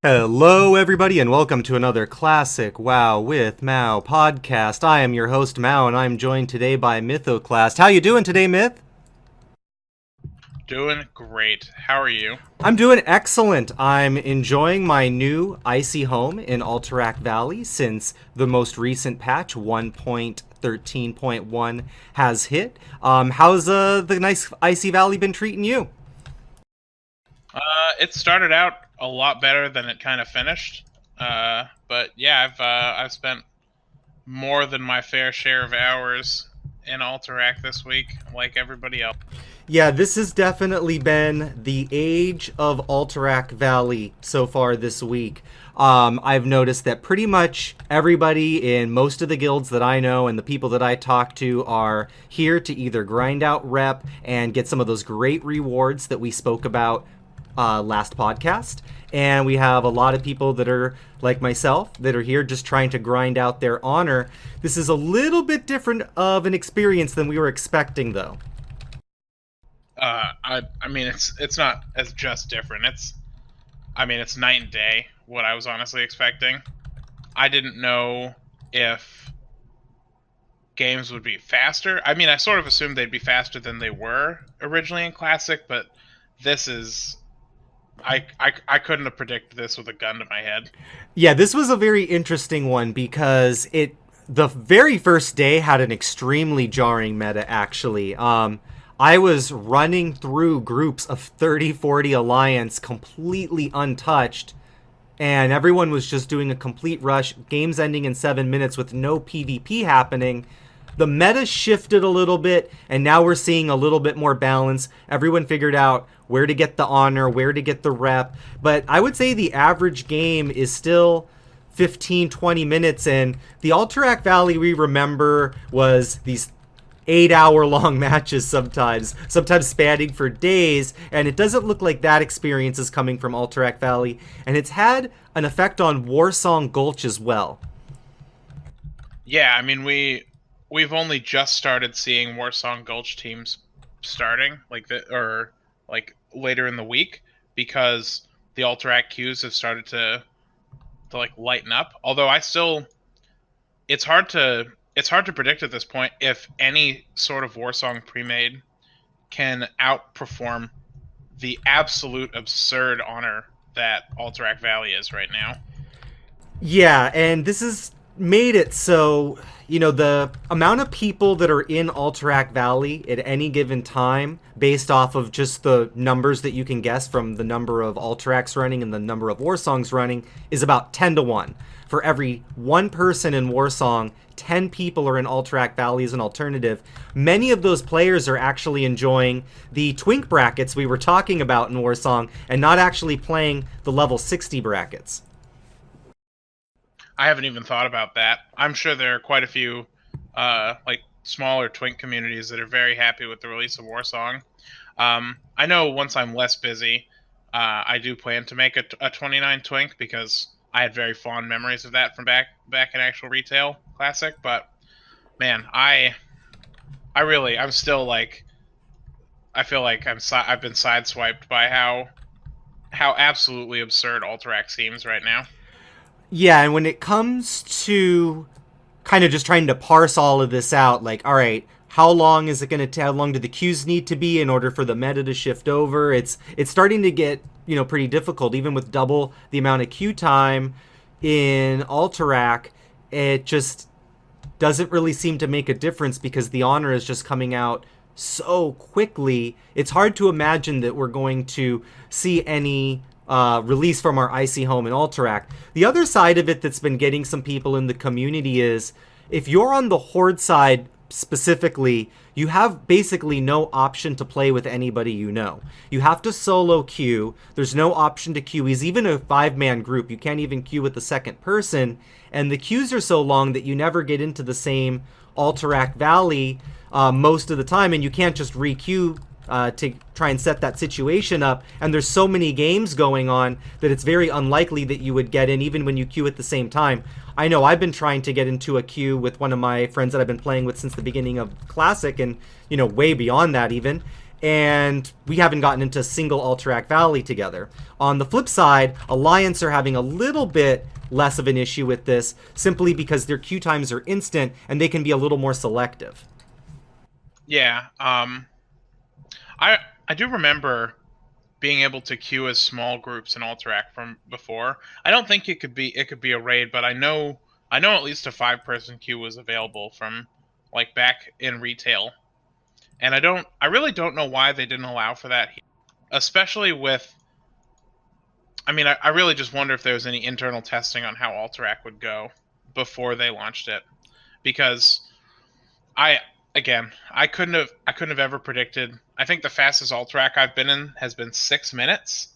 Hello, everybody, and welcome to another Classic WoW with Mao podcast. I am your host, Mao, and I'm joined today by Mythoclast. How you doing today, Myth? Doing great. How are you? I'm doing excellent. I'm enjoying my new icy home in Alterac Valley since the most recent patch, 1.13.1, has hit. How's the nice icy valley been treating you? It started out a lot better than it kind of finished. But yeah, I've spent more than my fair share of hours in Alterac this week, like everybody else. Yeah, this has definitely been the age of Alterac Valley so far this week. I've noticed that pretty much everybody in most of the guilds that I know and the people that I talk to are here to either grind out rep and get some of those great rewards that we spoke about last podcast. And we have a lot of people that are like myself that are here just trying to grind out their honor. This is a little bit different of an experience than we were expecting, though. I mean, it's not as just different. It's night and day what I was honestly expecting. I didn't know if games would be faster. I mean, I sort of assumed they'd be faster than they were originally in Classic, but this is... I couldn't have predicted this with a gun to my head. Yeah, this was a very interesting one because the very first day had an extremely jarring meta, actually. I was running through groups of 30-40 Alliance completely untouched, and everyone was just doing a complete rush, games ending in 7 minutes with no PvP happening. The meta shifted a little bit, and now we're seeing a little bit more balance. Everyone figured out where to get the honor, where to get the rep. But I would say the average game is still 15-20 minutes, and the Alterac Valley we remember was these 8-hour-long matches sometimes spanning for days, and it doesn't look like that experience is coming from Alterac Valley, and it's had an effect on Warsong Gulch as well. Yeah, I mean, we've only just started seeing Warsong Gulch teams starting, or later in the week, because the Alterac queues have started to lighten up. Although it's hard to predict at this point if any sort of Warsong pre-made can outperform the absolute absurd honor that Alterac Valley is right now. Yeah, and this has made it so, the amount of people that are in Alterac Valley at any given time, based off of just the numbers that you can guess from the number of Alteracs running and the number of Warsongs running, is about 10-1. For every one person in Warsong, 10 people are in Alterac Valley as an alternative. Many of those players are actually enjoying the twink brackets we were talking about in Warsong and not actually playing the level 60 brackets. I haven't even thought about that. I'm sure there are quite a few smaller twink communities that are very happy with the release of Warsong. I know once I'm less busy, I do plan to make a 29 twink because I had very fond memories of that from back in actual retail classic. But man, I'm still like I feel like I've been sideswiped by how absolutely absurd Alterac seems right now. Yeah, and when it comes to kind of just trying to parse all of this out, like, all right, how long is it going to how long do the queues need to be in order for the meta to shift over? It's starting to get, pretty difficult even with double the amount of queue time in Alterac. It just doesn't really seem to make a difference because the honor is just coming out so quickly. It's hard to imagine that we're going to see any release from our icy home in Alterac. The other side of it that's been getting some people in the community is if you're on the horde side specifically, you have basically no option to play with anybody you know. You have to solo queue. There's no option to queue. He's even a 5-man group. You can't even queue with the second person. And the queues are so long that you never get into the same Alterac Valley most of the time, and you can't just re-queue to try and set that situation up. And there's so many games going on that it's very unlikely that you would get in even when you queue at the same time. I know I've been trying to get into a queue with one of my friends that I've been playing with since the beginning of Classic and, way beyond that even. And we haven't gotten into a single Alterac Valley together. On the flip side, Alliance are having a little bit less of an issue with this simply because their queue times are instant and they can be a little more selective. Yeah, I do remember being able to queue as small groups in Alterac from before. I don't think it could be a raid, but I know at least a 5-person queue was available from like back in retail. And I really don't know why they didn't allow for that here. Especially with I really just wonder if there was any internal testing on how Alterac would go before they launched it because I I couldn't have ever predicted. I think the fastest Alterac I've been in has been 6 minutes,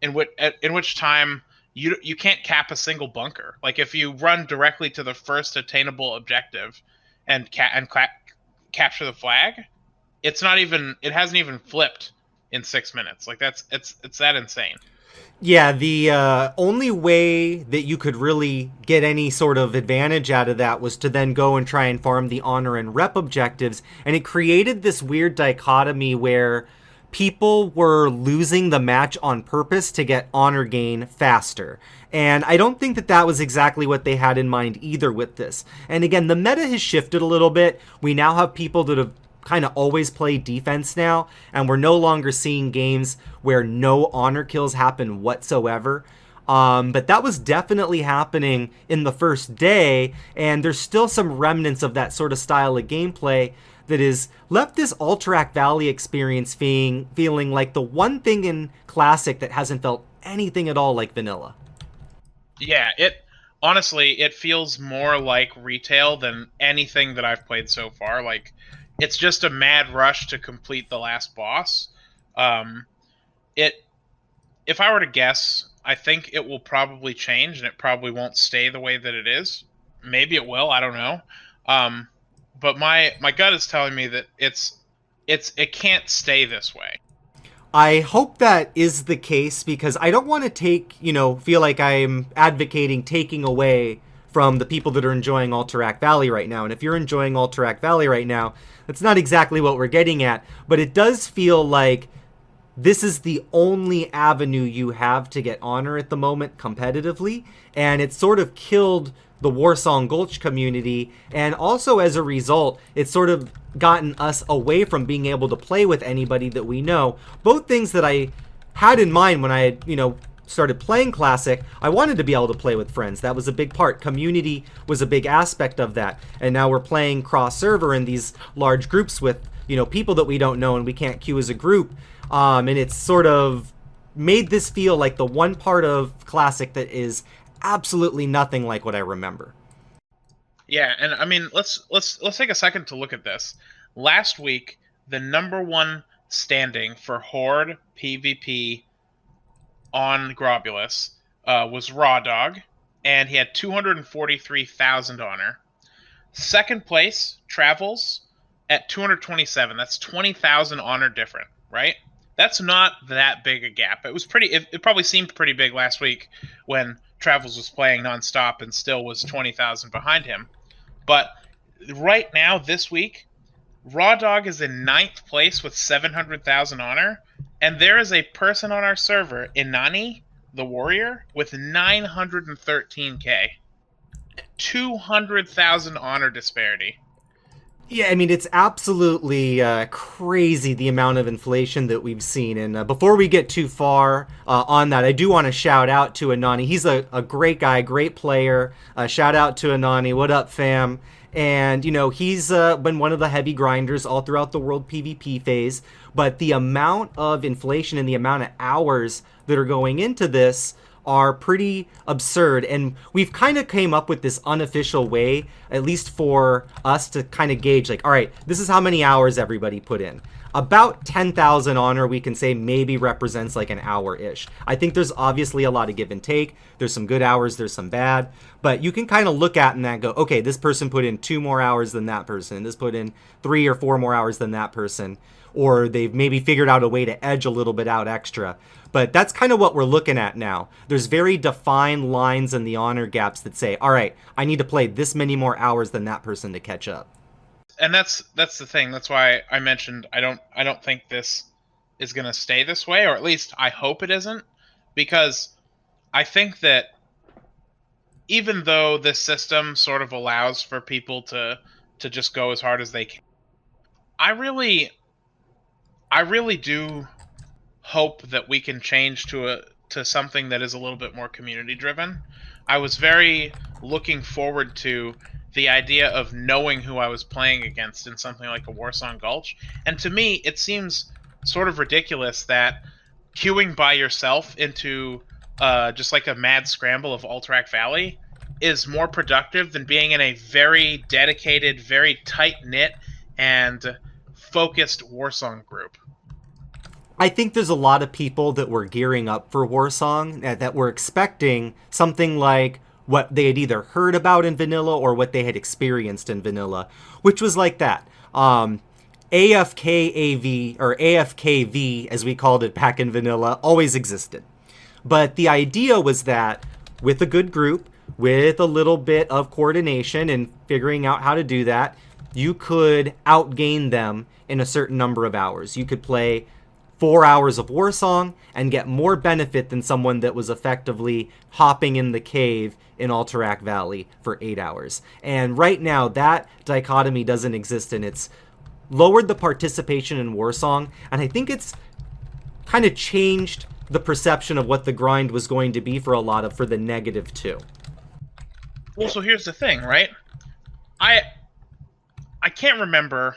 in which time you can't cap a single bunker. Like if you run directly to the first attainable objective and capture the flag, it hasn't even flipped in 6 minutes. Like it's that insane. Yeah, the only way that you could really get any sort of advantage out of that was to then go and try and farm the honor and rep objectives. And it created this weird dichotomy where people were losing the match on purpose to get honor gain faster. And I don't think that that was exactly what they had in mind either with this. And again, the meta has shifted a little bit. We now have people that have kind of always play defense now, and we're no longer seeing games where no honor kills happen whatsoever. But that was definitely happening in the first day, and there's still some remnants of that sort of style of gameplay that has left this Alterac Valley experience feeling like the one thing in Classic that hasn't felt anything at all like vanilla. Yeah, it feels more like retail than anything that I've played so far. Like it's just a mad rush to complete the last boss. Um, it if I were to guess, I think it will probably change and it probably won't stay the way that it is. Maybe it will, I don't know. Um, but my gut is telling me that it can't stay this way. I hope that is the case because I don't want to feel like I'm advocating taking away from the people that are enjoying Alterac Valley right now. And if you're enjoying Alterac Valley right now, that's not exactly what we're getting at, but it does feel like this is the only avenue you have to get honor at the moment competitively, and it sort of killed the Warsong Gulch community, and also as a result, it's sort of gotten us away from being able to play with anybody that we know. Both things that I had in mind when I had, started playing Classic. I wanted to be able to play with friends. That was a big part. Community was a big aspect of that. And now we're playing cross server in these large groups with, people that we don't know and we can't queue as a group. And it's sort of made this feel like the one part of Classic that is absolutely nothing like what I remember. Yeah, and let's take a second to look at this. Last week, the number one standing for Horde PvP on Grobulus was Raw Dog, and he had 243,000 honor. Second place, Travels, at 227. That's 20,000 honor different, right? That's not that big a gap. It was pretty. It probably seemed pretty big last week when Travels was playing nonstop and still was 20,000 behind him. But right now, this week, Raw Dog is in ninth place with 700,000 honor, and there is a person on our server, Inani, the warrior, with 913k. 200,000 honor disparity. Yeah, I mean, it's absolutely crazy the amount of inflation that we've seen. And before we get too far on that, I do want to shout out to Anani. He's a great guy, great player. Shout out to Anani. What up, fam? And, he's been one of the heavy grinders all throughout the world PvP phase. But the amount of inflation and the amount of hours that are going into this are pretty absurd, and we've kind of came up with this unofficial way, at least for us, to kind of gauge, like, all right, this is how many hours everybody put in. About 10,000 honor, we can say, maybe represents like an hour-ish. I think there's obviously a lot of give and take. There's some good hours, there's some bad, but you can kind of look at and go, okay, this person put in 2 more hours than that person, this put in 3 or 4 more hours than that person, or they've maybe figured out a way to edge a little bit out extra. But that's kind of what we're looking at now. There's very defined lines in the honor gaps that say, all right, I need to play this many more hours than that person to catch up. And that's the thing. That's why I mentioned I don't think this is going to stay this way, or at least I hope it isn't, because I think that even though this system sort of allows for people to just go as hard as they can, I really do hope that we can change to something that is a little bit more community driven. I was very looking forward to the idea of knowing who I was playing against in something like a Warsong Gulch, and to me it seems sort of ridiculous that queuing by yourself into just like a mad scramble of Alterac Valley is more productive than being in a very dedicated, very tight-knit and focused Warsong group. I think there's a lot of people that were gearing up for Warsong that were expecting something like what they had either heard about in vanilla or what they had experienced in vanilla, which was like that. AFKAV, or AFKV as we called it back in vanilla, always existed. But the idea was that with a good group, with a little bit of coordination and figuring out how to do that, you could outgain them in a certain number of hours. You could play 4 hours of Warsong and get more benefit than someone that was effectively hopping in the cave in Alterac Valley for 8 hours. And right now, that dichotomy doesn't exist, and it's lowered the participation in Warsong, and I think it's kind of changed the perception of what the grind was going to be for the negative too. Well, so here's the thing, right? I can't remember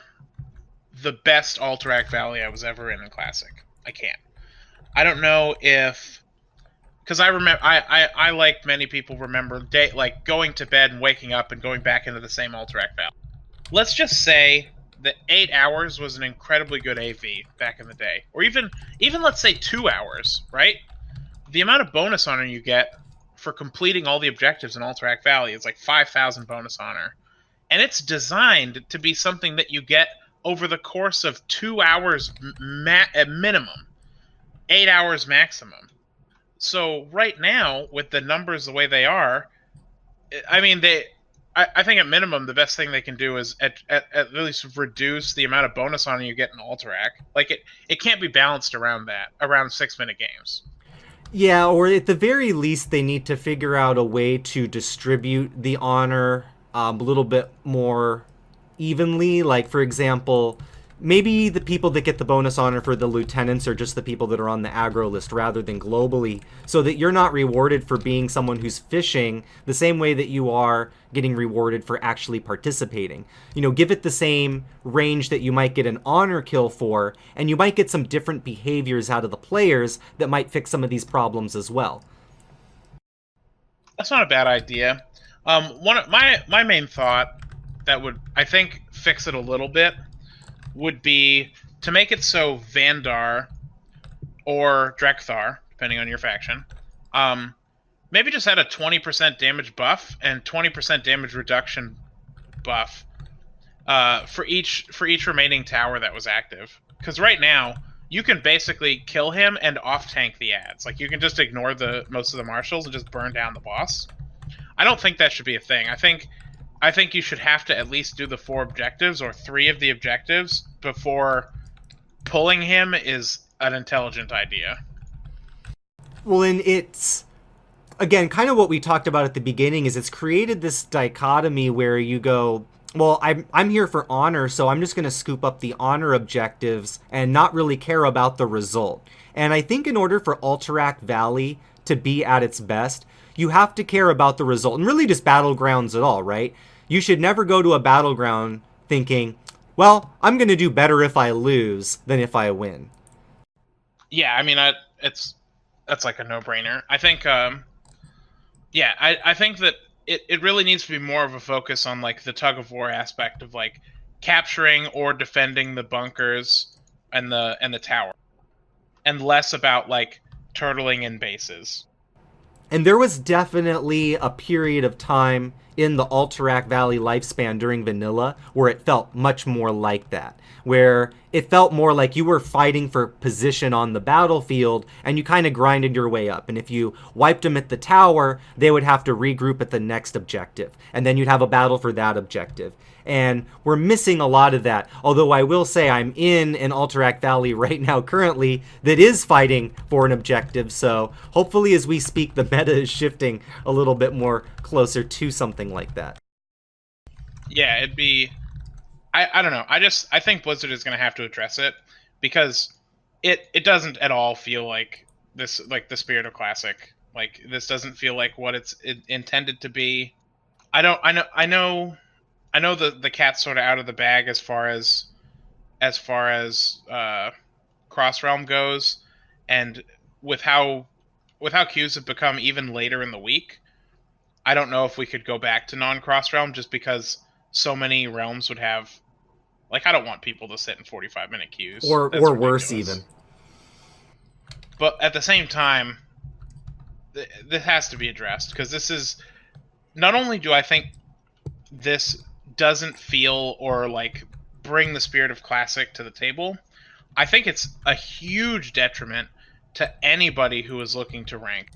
the best Alterac Valley I was ever in Classic. I can't. I don't know if, because I remember, I like many people remember like going to bed and waking up and going back into the same Alterac Valley. Let's just say that 8 hours was an incredibly good AV back in the day, or even let's say 2 hours, right? The amount of bonus honor you get for completing all the objectives in Alterac Valley is like 5,000 bonus honor, and it's designed to be something that you get over the course of 2 hours at minimum, 8 hours maximum. So right now, with the numbers the way they are, I mean, I think at minimum the best thing they can do is at least reduce the amount of bonus honor you get in Alterac. Like it can't be balanced around 6-minute games. Yeah, or at the very least, they need to figure out a way to distribute the honor a little bit more evenly. Like, for example, maybe the people that get the bonus honor for the lieutenants are just the people that are on the aggro list rather than globally, so that you're not rewarded for being someone who's fishing the same way that you are getting rewarded for actually participating. Give it the same range that you might get an honor kill for, and you might get some different behaviors out of the players that might fix some of these problems as well. That's not a bad idea. One of my main thought that would, I think, fix it a little bit would be to make it so Vandar or Drekthar, depending on your faction, maybe just had a 20% damage buff and 20% damage reduction buff for each remaining tower that was active. Because right now you can basically kill him and off tank the ads. Like you can just ignore the most of the marshals and just burn down the boss. I don't think that should be a thing. I think you should have to at least do the 4 objectives or 3 of the objectives before pulling him is an intelligent idea. Well, and it's again kind of what we talked about at the beginning is it's created this dichotomy where you go, well, I'm here for honor, so I'm just going to scoop up the honor objectives and not really care about the result. And I think in order for Alterac Valley to be at its best, you have to care about the result, and really just Battlegrounds at all, right? You should never go to a battleground thinking, well, I'm going to do better if I lose than if I win. Yeah, I mean, that's like a no-brainer. I think, I think that it really needs to be more of a focus on like the tug of war aspect of like capturing or defending the bunkers and the tower, and less about like turtling in bases. And there was definitely a period of time in the Alterac Valley lifespan during vanilla where it felt much more like that, where it felt more like you were fighting for position on the battlefield and you kind of grinded your way up. And if you wiped them at the tower, they would have to regroup at the next objective. And then you'd have a battle for that objective. And we're missing a lot of that. Although I will say I'm in an Alterac Valley right now currently that is fighting for an objective. So hopefully as we speak, the meta is shifting a little bit more closer to something like that. Yeah, it'd be. I don't know. I think Blizzard is going to have to address it because it doesn't at all feel like this, like the spirit of Classic. Like this doesn't feel like what it's intended to be. I know the cat's sort of out of the bag as far as Cross Realm goes, and with how queues have become even later in the week, I don't know if we could go back to non-Cross Realm just because so many realms would have. Like, I don't want people to sit in 45-minute queues. Or worse even. But at the same time, this has to be addressed because this is not only do I think this doesn't feel or like bring the spirit of Classic to the table, I think it's a huge detriment to anybody who is looking to rank.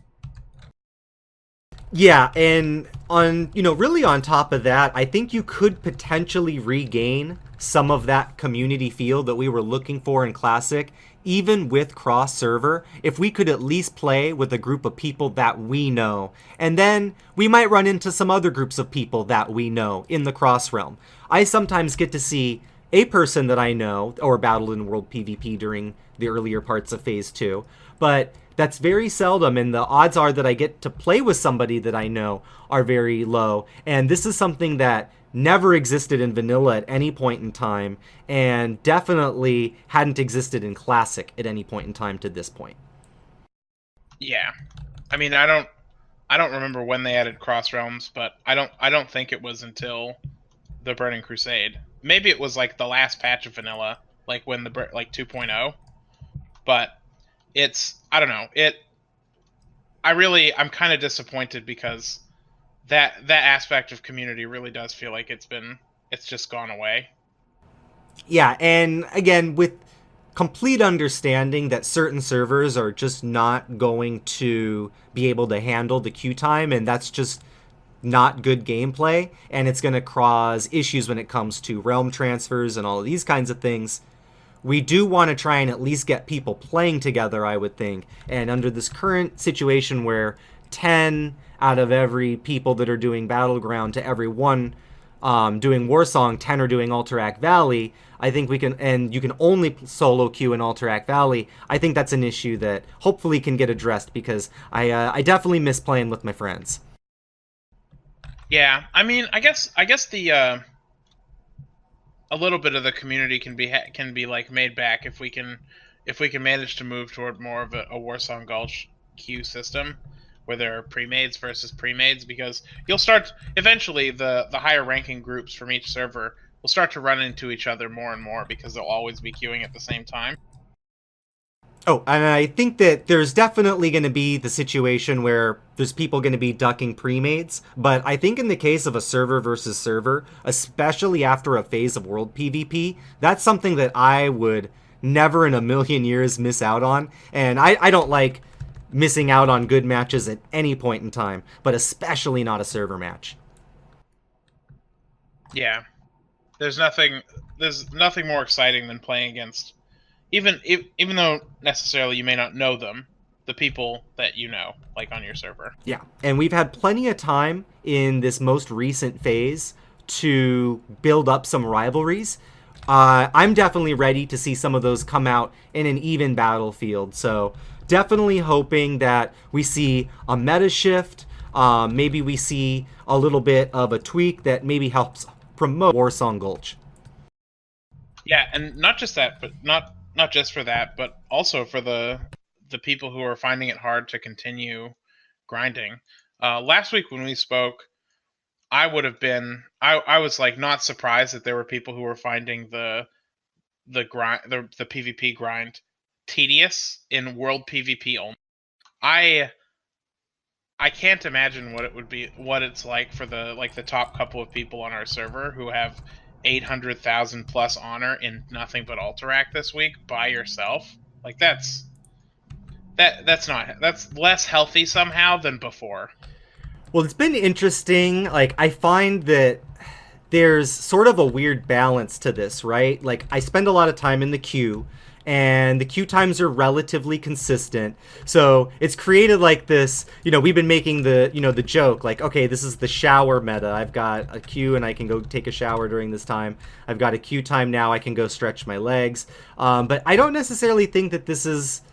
Yeah, and really on top of that, I think you could potentially regain some of that community feel that we were looking for in Classic, even with cross server, if we could at least play with a group of people that we know. And then we might run into some other groups of people that we know in the cross realm. I sometimes get to see a person that I know or battled in World PvP during the earlier parts of Phase 2, but that's very seldom, and the odds are that I get to play with somebody that I know are very low. And this is something that never existed in vanilla at any point in time, and definitely hadn't existed in Classic at any point in time to this point. Yeah, I mean, I don't remember when they added Cross Realms, but I don't think it was until the Burning Crusade. Maybe it was like the last patch of vanilla, like when the like 2.0, but it's, I don't know, I'm kind of disappointed because that aspect of community really does feel like it's just gone away. Yeah, and again, with complete understanding that certain servers are just not going to be able to handle the queue time, and that's just not good gameplay, and it's going to cause issues when it comes to realm transfers and all of these kinds of things. We do want to try and at least get people playing together, I would think. And under this current situation where 10 out of every people that are doing Battleground to every one doing Warsong, 10 are doing Alterac Valley, I think we can, and you can only solo queue in Alterac Valley, I think that's an issue that hopefully can get addressed because I definitely miss playing with my friends. Yeah, I mean, I guess the a little bit of the community can be like made back if we can manage to move toward more of a Warsong Gulch queue system where there are pre-mades versus pre-mades, because you'll start eventually the higher ranking groups from each server will start to run into each other more and more because they'll always be queuing at the same time. Oh, and I think that there's definitely going to be the situation where there's people going to be ducking pre-mates, but I think in the case of a server versus server, especially after a phase of world PvP, that's something that I would never in a million years miss out on. And I don't like missing out on good matches at any point in time, but especially not a server match. Yeah, there's nothing more exciting than playing against even though necessarily you may not know them, the people that you know, like on your server. Yeah, and we've had plenty of time in this most recent phase to build up some rivalries. I'm definitely ready to see some of those come out in an even battlefield. So definitely hoping that we see a meta shift. Maybe we see a little bit of a tweak that maybe helps promote Warsong Gulch. Yeah, and not just that, but not just for that, but also for the people who are finding it hard to continue grinding. Last week when we spoke, I would have been I was like not surprised that there were people who were finding the grind the PvP grind tedious in world PvP only. I I can't imagine what it's like for the top couple of people on our server who have 800,000 plus honor in nothing but Alterac this week by yourself. Like that's less healthy somehow than before. Well, it's been interesting. Like, I find that there's sort of a weird balance to this, right? Like, I spend a lot of time in the queue, and the queue times are relatively consistent. So it's created like this, we've been making the joke, like, okay, this is the shower meta. I've got a queue and I can go take a shower during this time. I've got a queue time now, I can go stretch my legs. But I don't necessarily think that this is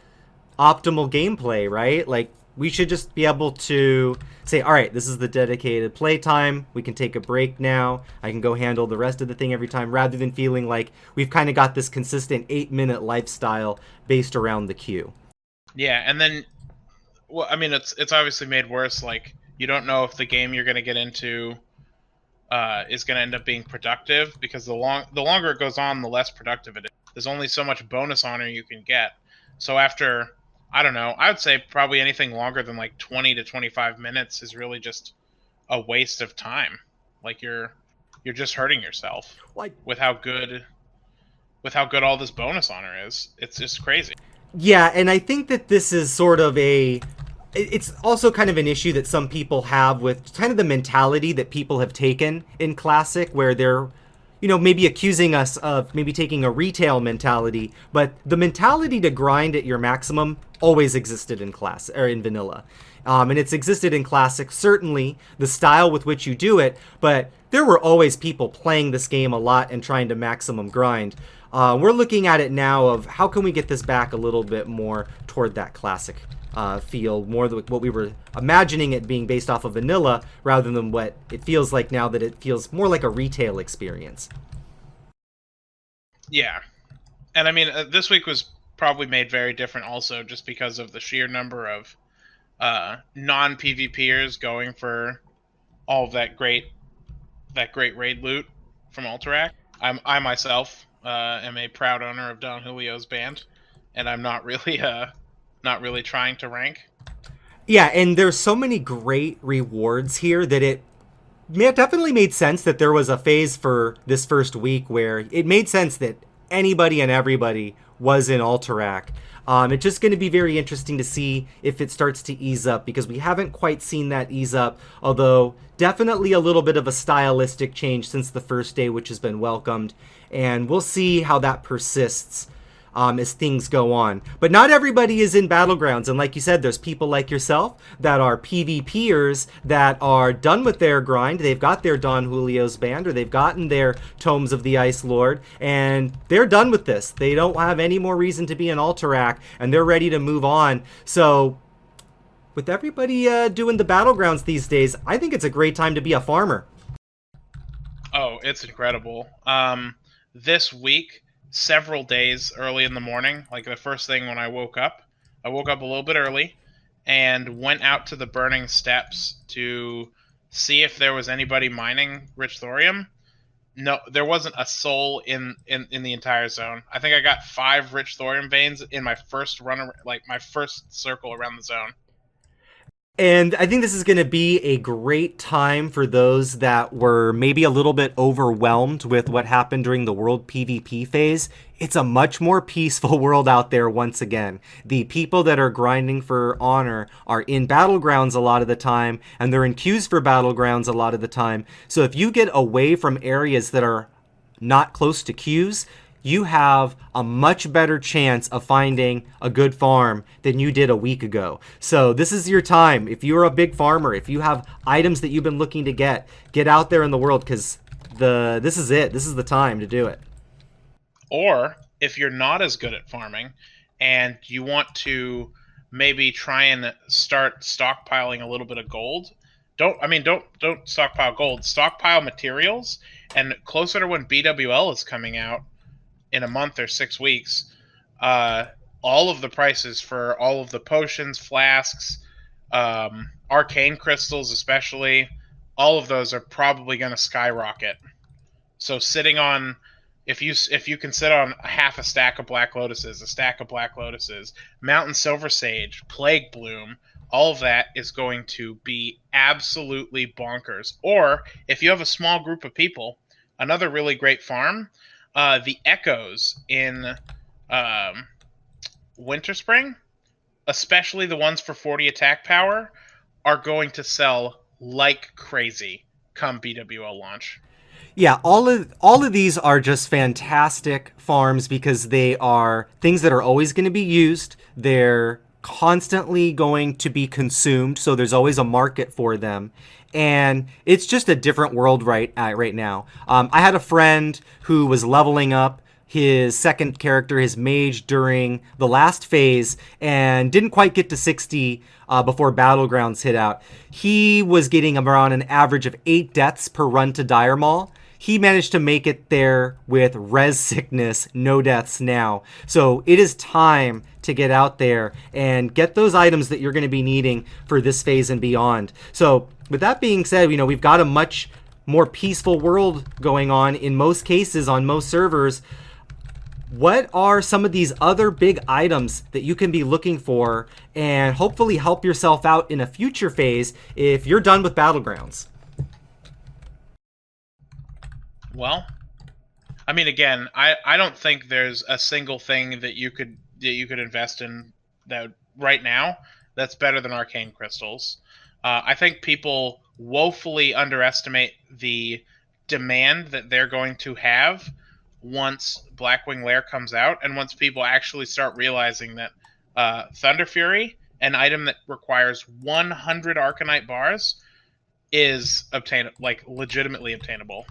optimal gameplay, right? Like, we should just be able to say, all right, this is the dedicated playtime. We can take a break now. I can go handle the rest of the thing every time, rather than feeling like we've kind of got this consistent 8-minute lifestyle based around the queue. Yeah, and then well, I mean it's obviously made worse. Like you don't know if the game you're going to get into is going to end up being productive because the longer it goes on, the less productive it is. There's only so much bonus honor you can get. So after I don't know, I would say probably anything longer than like 20 to 25 minutes is really just a waste of time. Like you're just hurting yourself Like, with how good all this bonus honor is. It's just crazy. yeah, and I think that this is sort of it's also kind of an issue that some people have with kind of the mentality that people have taken in Classic, where they're, maybe accusing us of maybe taking a retail mentality, but the mentality to grind at your maximum always existed in class or in vanilla. And it's existed in Classic, certainly the style with which you do it, but there were always people playing this game a lot and trying to maximum grind. We're looking at it now of how can we get this back a little bit more toward that Classic feel, more like what we were imagining it being based off of vanilla, rather than what it feels like now, that it feels more like a retail experience. Yeah, and I mean this week was probably made very different also just because of the sheer number of non PvPers going for all of that great raid loot from Alterac. I myself am a proud owner of Don Julio's band, and I'm not really trying to rank. Yeah, and there's so many great rewards here that it definitely made sense that there was a phase for this first week where it made sense that anybody and everybody was in Alterac. It's just going to be very interesting to see if it starts to ease up, because we haven't quite seen that ease up, although definitely a little bit of a stylistic change since the first day, which has been welcomed, and we'll see how that persists as things go on. But not everybody is in Battlegrounds, and like you said, there's people like yourself that are PvPers that are done with their grind. They've got their Don Julio's band, or they've gotten their Tomes of the Ice Lord, and they're done with this. They don't have any more reason to be in Alterac, and they're ready to move on. So with everybody doing the Battlegrounds these days, I think it's a great time to be a farmer. Oh, it's incredible. This week, several days early in the morning, like the first thing when I woke up a little bit early and went out to the burning steps to see if there was anybody mining rich thorium. No, there wasn't a soul in the entire zone. I think I got 5 rich thorium veins in my first run, like my first circle around the zone. And I think this is going to be a great time for those that were maybe a little bit overwhelmed with what happened during the world PvP phase. It's a much more peaceful world out there once again. The people that are grinding for honor are in Battlegrounds a lot of the time, and they're in queues for Battlegrounds a lot of the time. So if you get away from areas that are not close to queues, you have a much better chance of finding a good farm than you did a week ago. So this is your time. If you're a big farmer, if you have items that you've been looking to get out there in the world, because this is it. This is the time to do it. Or if you're not as good at farming and you want to maybe try and start stockpiling a little bit of gold, don't stockpile gold, stockpile materials, and closer to when BWL is coming out in a month or 6 weeks, all of the prices for all of the potions, flasks, arcane crystals especially, all of those are probably going to skyrocket. So sitting on, if you can sit on half a stack of black lotuses, a stack of black lotuses, mountain silver sage, plague bloom, all of that is going to be absolutely bonkers. Or if you have a small group of people, another really great farm, the echoes in Winter Spring, especially the ones for 40 attack power, are going to sell like crazy come BWL launch. Yeah, all of these are just fantastic farms because they are things that are always going to be used. They're constantly going to be consumed, so there's always a market for them. And it's just a different world right now. I had a friend who was leveling up his second character, his mage, during the last phase and didn't quite get to 60 before Battlegrounds hit out. He was getting around an average of 8 deaths per run to Dire Maul. He managed to make it there with res sickness, no deaths now. So it is time to get out there and get those items that you're going to be needing for this phase and beyond. So with that being said, we've got a much more peaceful world going on in most cases on most servers. What are some of these other big items that you can be looking for and hopefully help yourself out in a future phase if you're done with Battlegrounds? Well, I mean, again, I don't think there's a single thing that you could invest in that right now that's better than arcane crystals. I think people woefully underestimate the demand that they're going to have once Blackwing Lair comes out, and once people actually start realizing that Thunder Fury, an item that requires 100 Arcanite bars, is legitimately obtainable.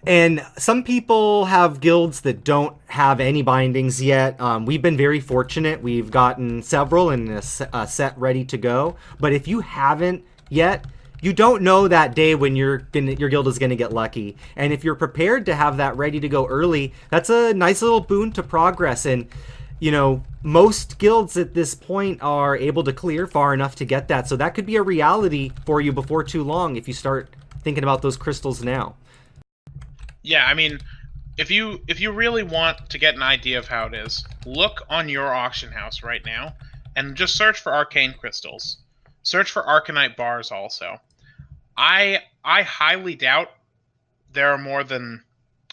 And some people have guilds that don't have any bindings yet. We've been very fortunate. We've gotten several and a set ready to go. But if you haven't yet, you don't know that day when your guild is going to get lucky. And if you're prepared to have that ready to go early, that's a nice little boon to progress. And, most guilds at this point are able to clear far enough to get that. So that could be a reality for you before too long if you start thinking about those crystals now. Yeah, I mean, if you really want to get an idea of how it is, look on your auction house right now and just search for arcane crystals. Search for Arcanite bars also. I highly doubt there are more than,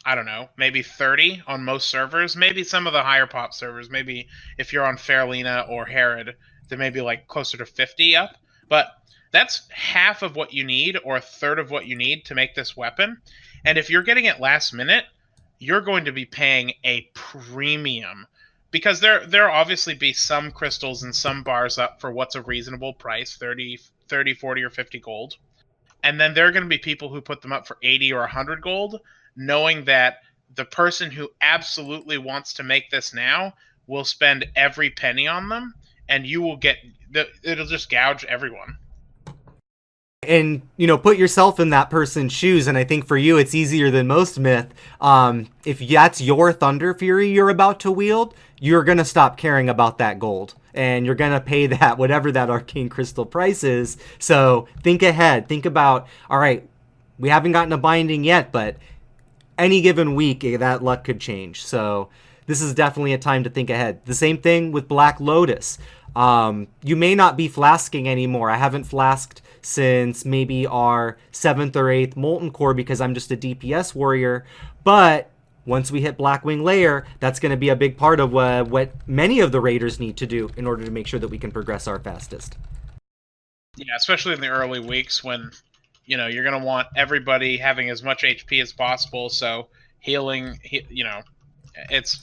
I don't know, maybe 30 on most servers. Maybe some of the higher pop servers. Maybe if you're on Fairlena or Herod, there may be like closer to 50 up. But that's half of what you need, or a third of what you need to make this weapon. And if you're getting it last minute, you're going to be paying a premium. Because there obviously be some crystals and some bars up for what's a reasonable price, 30, 40, or 50 gold. And then there are going to be people who put them up for 80 or 100 gold, knowing that the person who absolutely wants to make this now will spend every penny on them, and you will it'll just gouge everyone. And put yourself in that person's shoes, and I think for you it's easier than most, Myth. If that's your Thunder Fury you're about to wield, you're gonna stop caring about that gold, and you're gonna pay that whatever that arcane crystal price is. So think ahead. Think about, all right, we haven't gotten a binding yet, but any given week, that luck could change. So this is definitely a time to think ahead. The same thing with Black Lotus. You may not be flasking anymore. I haven't flasked since maybe our 7th or 8th Molten Core because I'm just a DPS warrior. But once we hit Blackwing Layer, that's going to be a big part of what many of the raiders need to do in order to make sure that we can progress our fastest. Yeah, especially in the early weeks when, you're going to want everybody having as much HP as possible. So healing,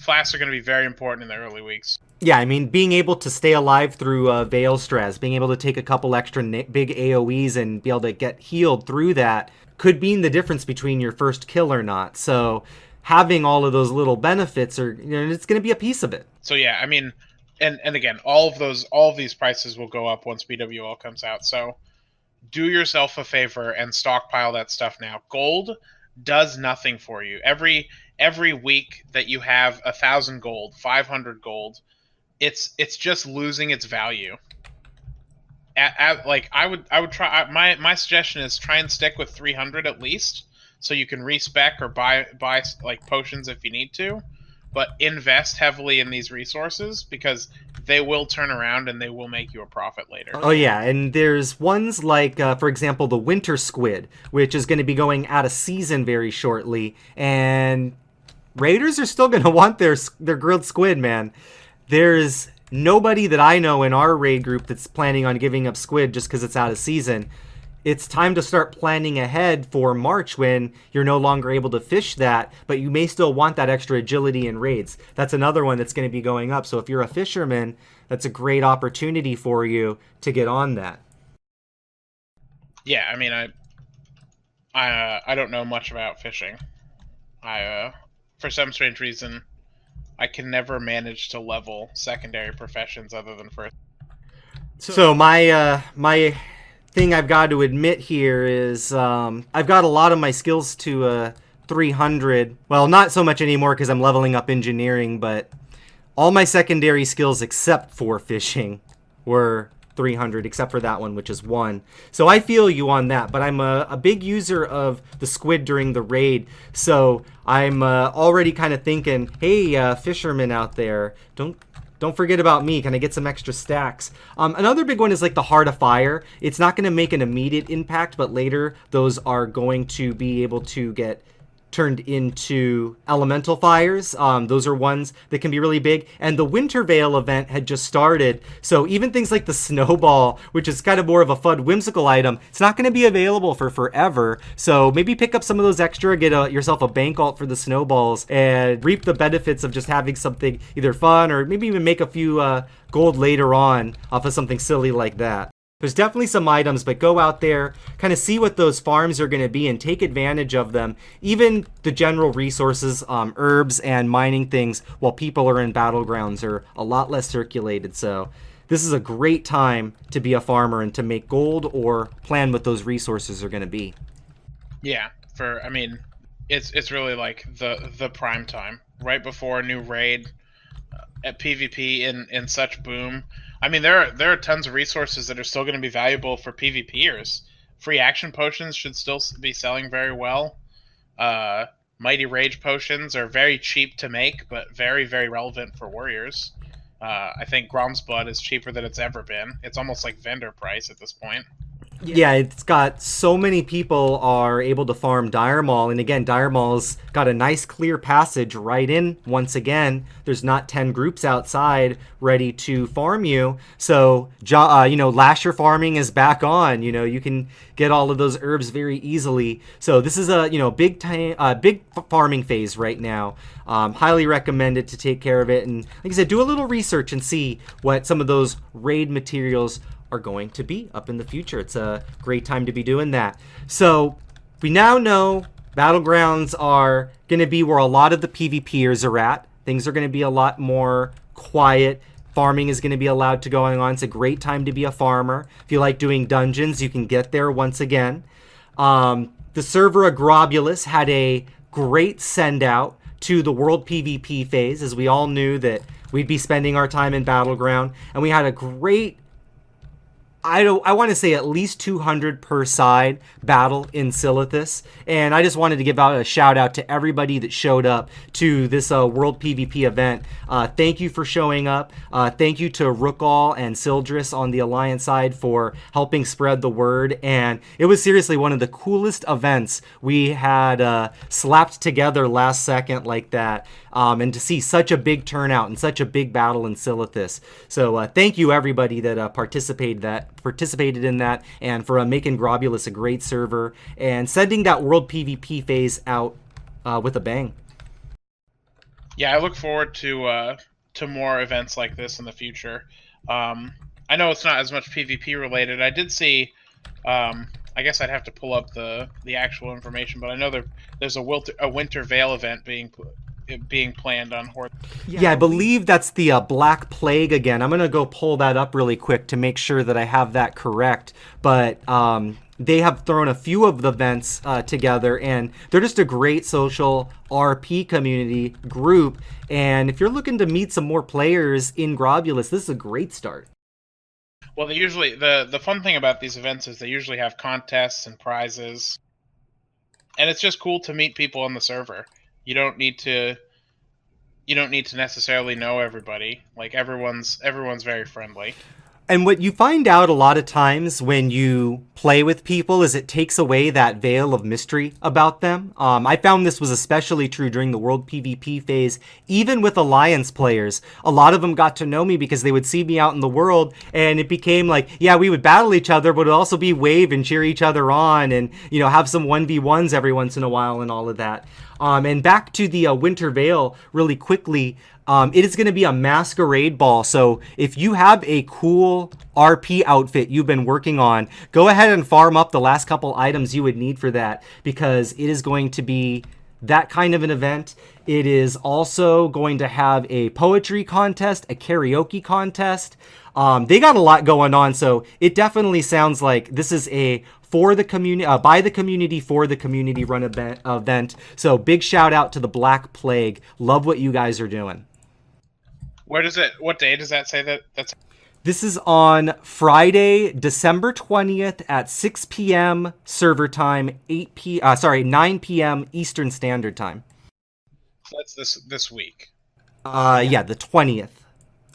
flasks are going to be very important in the early weeks. Yeah, I mean, being able to stay alive through Veil Straz, being able to take a couple extra big AoEs and be able to get healed through that could mean the difference between your first kill or not. So having all of those little benefits it's going to be a piece of it. So yeah, I mean, and again, all of these prices will go up once BWL comes out. So do yourself a favor and stockpile that stuff now. Gold does nothing for you. Every week that you have 1,000 gold, 500 gold, it's just losing its value. Like I would try. My suggestion is try and stick with 300 at least, so you can respec or buy like potions if you need to, but invest heavily in these resources because they will turn around and they will make you a profit later. Oh yeah, and there's ones like, for example, the Winter Squid, which is going to be going out of season very shortly, and raiders are still going to want their grilled squid, man. There's nobody that I know in our raid group that's planning on giving up squid just because it's out of season. It's time to start planning ahead for March when you're no longer able to fish that, but you may still want that extra agility in raids. That's another one that's going to be going up. So if you're a fisherman, that's a great opportunity for you to get on that. Yeah, I mean, I don't know much about fishing. For some strange reason, I can never manage to level secondary professions other than first. So my thing I've got to admit here is I've got a lot of my skills to 300. Well, not so much anymore because I'm leveling up engineering, but all my secondary skills except for fishing were 300, except for that one, which is 1. So I feel you on that, but I'm a big user of the squid during the raid, so I'm already kind of thinking, hey, fishermen out there, don't forget about me. Can I get some extra stacks? Another big one is like the Heart of Fire. It's not going to make an immediate impact, but later those are going to be able to get turned into elemental fires. Those are ones that can be really big. And the Winter Veil event had just started. So even things like the Snowball, which is kind of more of a fun, whimsical item, it's not going to be available for forever. So maybe pick up some of those extra, get yourself a bank alt for the Snowballs, and reap the benefits of just having something either fun or maybe even make a few gold later on off of something silly like that. There's definitely some items, but go out there, kind of see what those farms are going to be and take advantage of them. Even the general resources, herbs and mining things, while people are in Battlegrounds, are a lot less circulated. So this is a great time to be a farmer and to make gold or plan what those resources are going to be. Yeah, it's really like the prime time, right before a new raid at PvP in such boom. I mean, there are tons of resources that are still going to be valuable for PvPers. Free action potions should still be selling very well. Mighty Rage potions are very cheap to make, but very, very relevant for warriors. I think Grom's Blood is cheaper than it's ever been. It's almost like vendor price at this point. Yeah, it's got so many people are able to farm Dire Maul, and again, Dire Maul's got a nice clear passage right in. Once again, there's not 10 groups outside ready to farm you, so Lasher farming is back on. You can get all of those herbs very easily. So this is a big farming phase right now. Highly recommended to take care of it, and like I said, do a little research and see what some of those raid materials are going to be up in the future. It's a great time to be doing that. So we now know Battlegrounds are going to be where a lot of the PvPers are at. Things are going to be a lot more quiet. Farming is going to be allowed to going on. It's a great time to be a farmer. If you like doing dungeons, you can get there once again. The server Agrobulus had a great send out to the world PvP phase, as we all knew that we'd be spending our time in Battleground, and we had a great I want to say at least 200 per side battle in Silithus, and I just wanted to give out a shout out to everybody that showed up to this World PvP event. Thank you for showing up. Thank you to Rookall and Sildris on the Alliance side for helping spread the word, and it was seriously one of the coolest events we had slapped together last second like that. And to see such a big turnout and such a big battle in Silithus. So thank you everybody that participated in that, and for making Grobulus a great server and sending that World PvP phase out with a bang. Yeah, I look forward to more events like this in the future. I know it's not as much PvP related. I did see. I guess I'd have to pull up the actual information, but I know there's a Winter Veil event being planned on Horde. Yeah, I believe that's the Black Plague again. I'm going to go pull that up really quick to make sure that I have that correct. But they have thrown a few of the events together, and they're just a great social RP community group. And if you're looking to meet some more players in Grobulus, this is a great start. Well, they usually the fun thing about these events is they usually have contests and prizes, and it's just cool to meet people on the server. You don't need to necessarily know everybody. Like everyone's very friendly. And what you find out a lot of times when you play with people is it takes away that veil of mystery about them. I found this was especially true during the World PvP phase, even with Alliance players. A lot of them got to know me because they would see me out in the world, and it became like, yeah, we would battle each other, but it would also be wave and cheer each other on, and have some 1v1s every once in a while and all of that. And back to the Winter Veil really quickly. It is going to be a masquerade ball, so if you have a cool RP outfit you've been working on, go ahead and farm up the last couple items you would need for that, because it is going to be that kind of an event. It is also going to have a poetry contest, a karaoke contest. They got a lot going on, so it definitely sounds like this is a for the community, by the community, for the community run event. So big shout out to the Black Plague. Love what you guys are doing. What day does that say that's? This is on Friday, December 20th at 6 p.m. server time, 9 p.m. Eastern Standard Time. So that's this week. Yeah, the 20th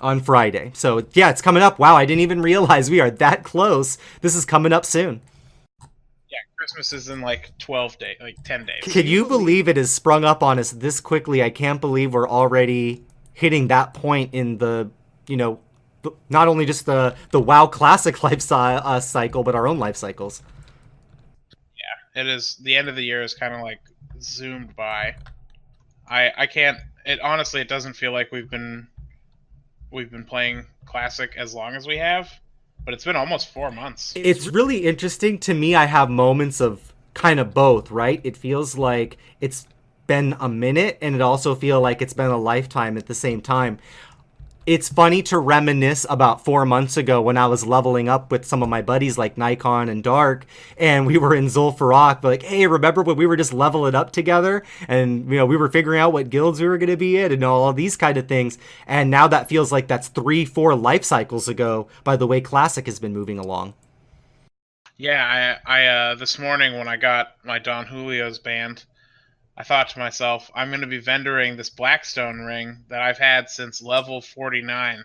on Friday. So yeah, it's coming up. Wow, I didn't even realize we are that close. This is coming up soon. Yeah, Christmas is in like 12 days, like 10 days. Can you believe it has sprung up on us this quickly? I can't believe we're already hitting that point in the, not only just the WoW Classic life cycle, but our own life cycles. Yeah, it is. The end of the year is kind of like zoomed by. I can't. It doesn't feel like we've been playing Classic as long as we have, but it's been almost 4 months. It's really interesting to me. I have moments of kind of both, right? It feels like it's been a minute, and it also feels like it's been a lifetime at the same time. It's funny to reminisce about 4 months ago when I was leveling up with some of my buddies like Nikon and Dark, and we were in Zul'Farrak, but like, hey, remember when we were just leveling up together, and we were figuring out what guilds we were going to be in and all these kind of things, and now that feels like that's 3-4 life cycles ago by the way Classic has been moving along. Yeah, I this morning when I got my Don Julio's band, I thought to myself, I'm going to be vendoring this Blackstone ring that I've had since level 49.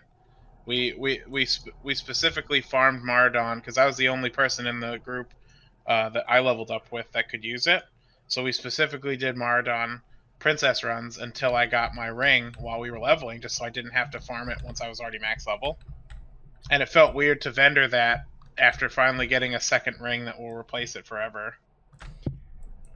We specifically farmed Mardon because I was the only person in the group that I leveled up with that could use it. So we specifically did Mardon princess runs until I got my ring while we were leveling, just so I didn't have to farm it once I was already max level. And it felt weird to vendor that after finally getting a second ring that will replace it forever,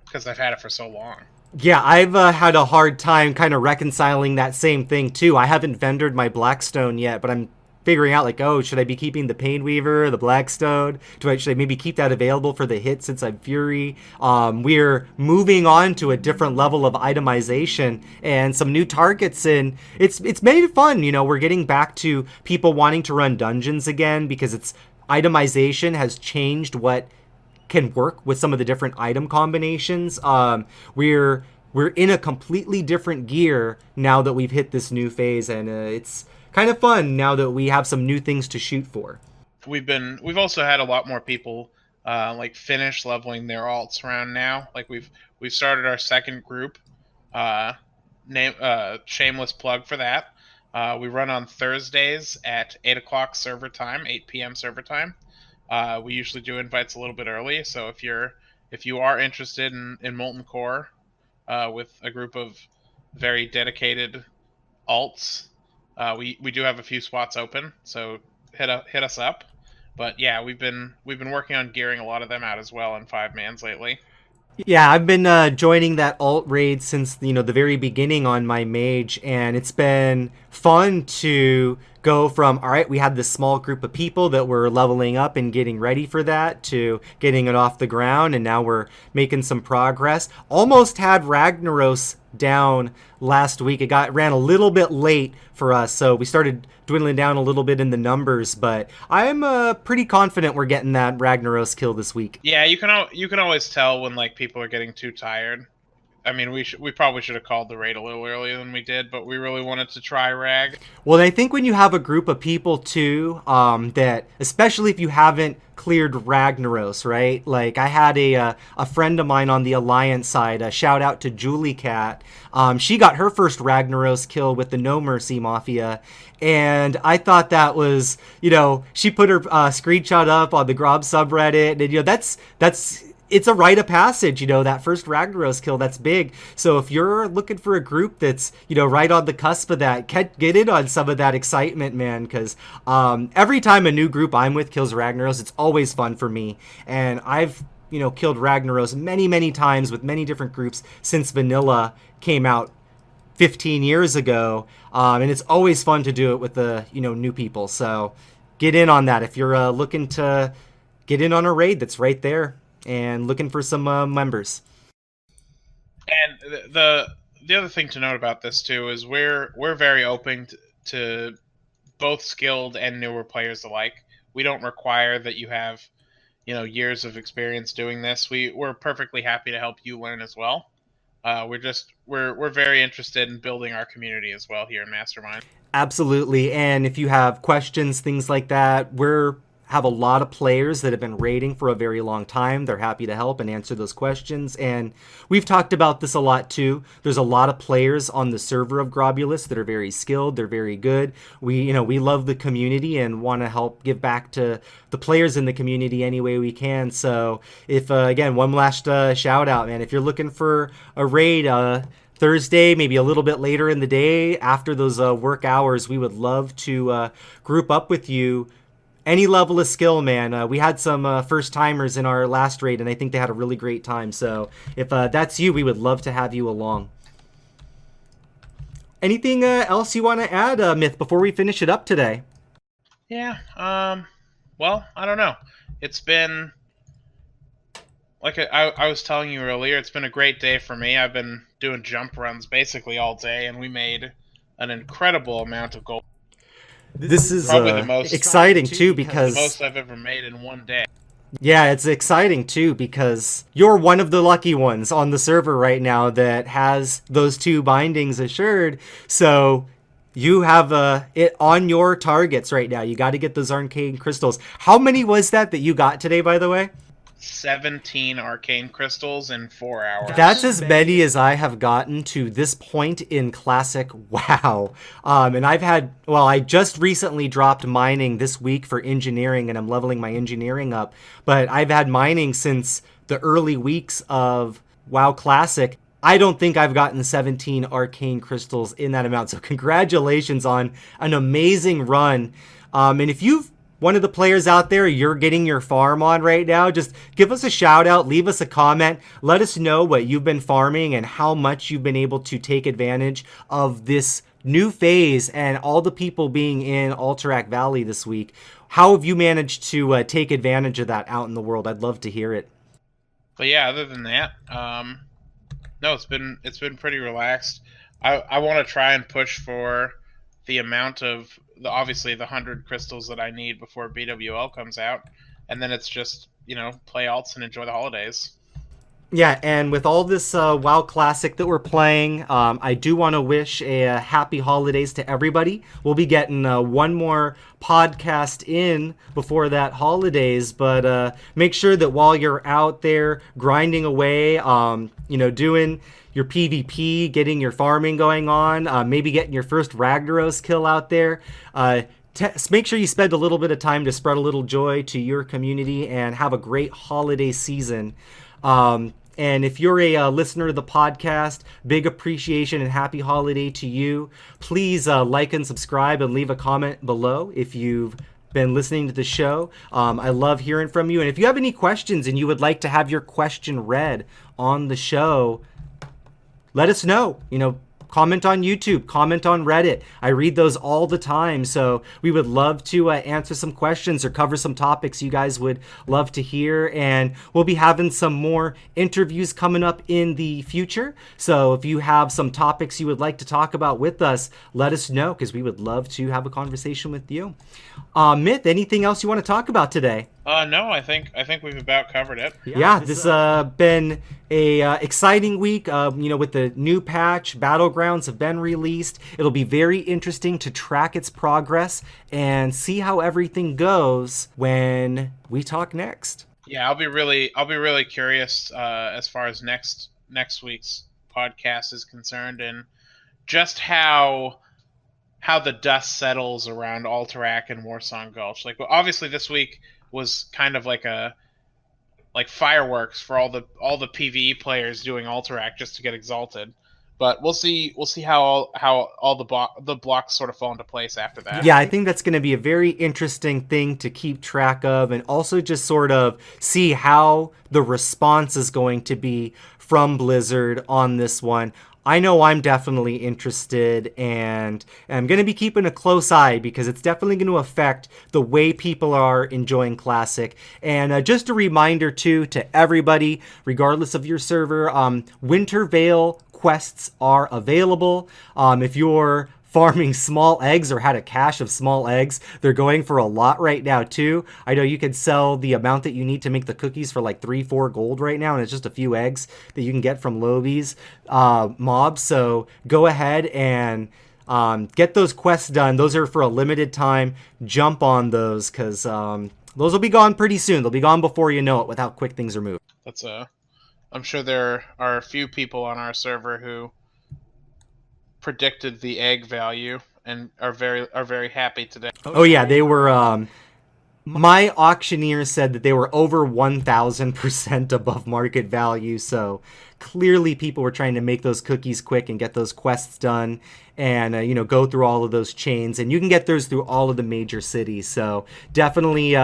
because I've had it for so long. Yeah, I've had a hard time kind of reconciling that same thing, too. I haven't vendored my Blackstone yet, but I'm figuring out, like, oh, should I be keeping the Painweaver, the Blackstone? Should I maybe keep that available for the hit since I'm Fury? We're moving on to a different level of itemization and some new targets, and it's made it fun. We're getting back to people wanting to run dungeons again because itemization has changed what can work with some of the different item combinations. We're in a completely different gear now that we've hit this new phase, and it's kind of fun now that we have some new things to shoot for. we've also had a lot more people like finish leveling their alts around now. Like we've started our second group. Uh, Shameless plug for that. We run on Thursdays at 8 o'clock server time, 8 p.m. server time. We usually do invites a little bit early, so if you are interested in Molten Core with a group of very dedicated alts, we do have a few spots open, so hit us up. But yeah, we've been working on gearing a lot of them out as well in 5 mans lately. Yeah, I've been joining that alt raid since the very beginning on my mage, and it's been fun to go from all right, we had this small group of people that were leveling up and getting ready for that to getting it off the ground, and now we're making some progress. Almost had Ragnaros down last week. It ran a little bit late for us, so we started dwindling down a little bit in the numbers. But I'm pretty confident we're getting that Ragnaros kill this week. Yeah, you can always tell when like people are getting too tired. I mean, we probably should have called the raid a little earlier than we did, but we really wanted to try Rag. Well, I think when you have a group of people too, that especially if you haven't cleared Ragnaros, right? Like I had a friend of mine on the Alliance side. Shout out to Julie Cat. She got her first Ragnaros kill with the No Mercy Mafia, and I thought that was, she put her screenshot up on the Grob subreddit, and that's it's a rite of passage, that first Ragnaros kill, that's big. So if you're looking for a group that's, right on the cusp of that, get in on some of that excitement, man, because every time a new group I'm with kills Ragnaros, it's always fun for me. And I've, killed Ragnaros many, many times with many different groups since Vanilla came out 15 years ago. And it's always fun to do it with the, new people. So get in on that if you're looking to get in on a raid that's right there and looking for some members. And the other thing to note about this too is we're very open to both skilled and newer players alike. We don't require that you have, years of experience doing this. We're perfectly happy to help you learn as well. We're very interested in building our community as well here in Mastermind. Absolutely. And if you have questions, things like that, we're have a lot of players that have been raiding for a very long time. They're happy to help and answer those questions. And we've talked about this a lot too. There's a lot of players on the server of Grobulus that are very skilled. They're very good. We love the community and want to help give back to the players in the community any way we can. So if, again, one last shout out, man, if you're looking for a raid, Thursday, maybe a little bit later in the day after those work hours, we would love to group up with you. Any level of skill, man. We had some first timers in our last raid, and I think they had a really great time. So if that's you, we would love to have you along. Anything else you want to add, Myth, before we finish it up today? Yeah. Well, I don't know. It's been like I was telling you earlier. It's been a great day for me. I've been doing jump runs basically all day, and we made an incredible amount of gold. This is probably the most exciting too because the most I've ever made in one day. Yeah, it's exciting too because you're one of the lucky ones on the server right now that has those 2 bindings assured. So you have it on your targets right now. You got to get those arcane crystals. How many was that you got today, by the way? 17 arcane crystals in 4 hours. That's as many as I have gotten to this point in Classic WoW. And I just recently dropped mining this week for engineering, and I'm leveling my engineering up. But I've had mining since the early weeks of WoW Classic. I don't think I've gotten 17 arcane crystals in that amount. So congratulations on an amazing run. And if you've one of the players out there you're getting your farm on right now, just give us a shout out, leave us a comment, let us know what you've been farming and how much you've been able to take advantage of this new phase and all the people being in Alterac Valley this week. How have you managed to take advantage of that out in the world? I'd love to hear it. But yeah, other than that, no, it's been pretty relaxed. I want to try and push for the amount of obviously the 100 crystals that I need before BWL comes out, and then it's just play alts and enjoy the holidays. Yeah, and with all this WoW Classic that we're playing, I do want to wish a happy holidays to everybody. We'll be getting one more podcast in before that holidays, but make sure that while you're out there grinding away, doing your PvP, getting your farming going on, maybe getting your first Ragnaros kill out there. Make sure you spend a little bit of time to spread a little joy to your community and have a great holiday season. And if you're a listener to the podcast, big appreciation and happy holiday to you. Please like and subscribe and leave a comment below if you've been listening to the show. I love hearing from you. And if you have any questions and you would like to have your question read on the show, let us know. Comment on YouTube, comment on Reddit. I read those all the time, so we would love to answer some questions or cover some topics you guys would love to hear. And we'll be having some more interviews coming up in the future. So if you have some topics you would like to talk about with us, let us know, because we would love to have a conversation with you. Myth, anything else you want to talk about today? No, I think we've about covered it. Yeah, this has been a exciting week. With the new patch, Battlegrounds have been released. It'll be very interesting to track its progress and see how everything goes when we talk next. Yeah, I'll be really curious as far as next week's podcast is concerned, and just how the dust settles around Alterac and Warsong Gulch. Like, obviously this week was kind of like fireworks for all the PvE players doing Alterac just to get exalted. But we'll see how all the blocks sort of fall into place after that. Yeah, I think that's going to be a very interesting thing to keep track of, and also just sort of see how the response is going to be from Blizzard on this one. I know I'm definitely interested, and I'm going to be keeping a close eye because it's definitely going to affect the way people are enjoying Classic. And just a reminder, too, to everybody, regardless of your server, Winter Veil quests are available. If you're farming small eggs or had a cache of small eggs, they're going for a lot right now too. I know you can sell the amount that you need to make the cookies for like 3-4 gold right now, and it's just a few eggs that you can get from Lobi's mobs. So go ahead and get those quests done. Those are for a limited time. Jump on those, because those will be gone pretty soon. They'll be gone before you know it with how quick things are moving. I'm sure there are a few people on our server who predicted the egg value and are very happy today. Oh yeah, they were. My auctioneer said that they were over 1,000% above market value. So clearly, people were trying to make those cookies quick and get those quests done, and go through all of those chains. And you can get those through all of the major cities. So definitely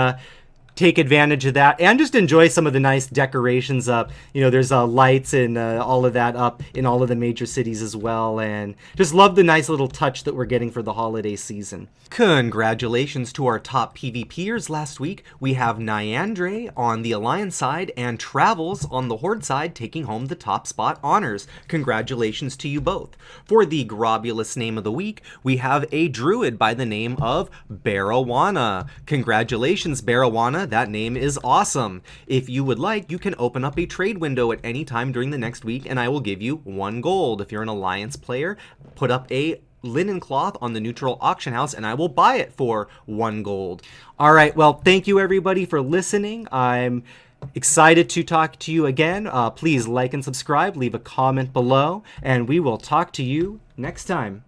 take advantage of that, and just enjoy some of the nice decorations up. There's lights and all of that up in all of the major cities as well, and just love the nice little touch that we're getting for the holiday season. Congratulations to our top PvPers last week. We have Nyandre on the Alliance side and Travels on the Horde side taking home the top spot honors. Congratulations to you both. For the Grobulous name of the week, we have a druid by the name of Barawana. Congratulations, Barawana. That name is awesome. If you would like, you can open up a trade window at any time during the next week, and I will give you 1 gold. If you're an Alliance player, put up a linen cloth on the neutral auction house, and I will buy it for 1 gold. All right, well, thank you everybody for listening. I'm excited to talk to you again. Please like and subscribe, leave a comment below, and we will talk to you next time.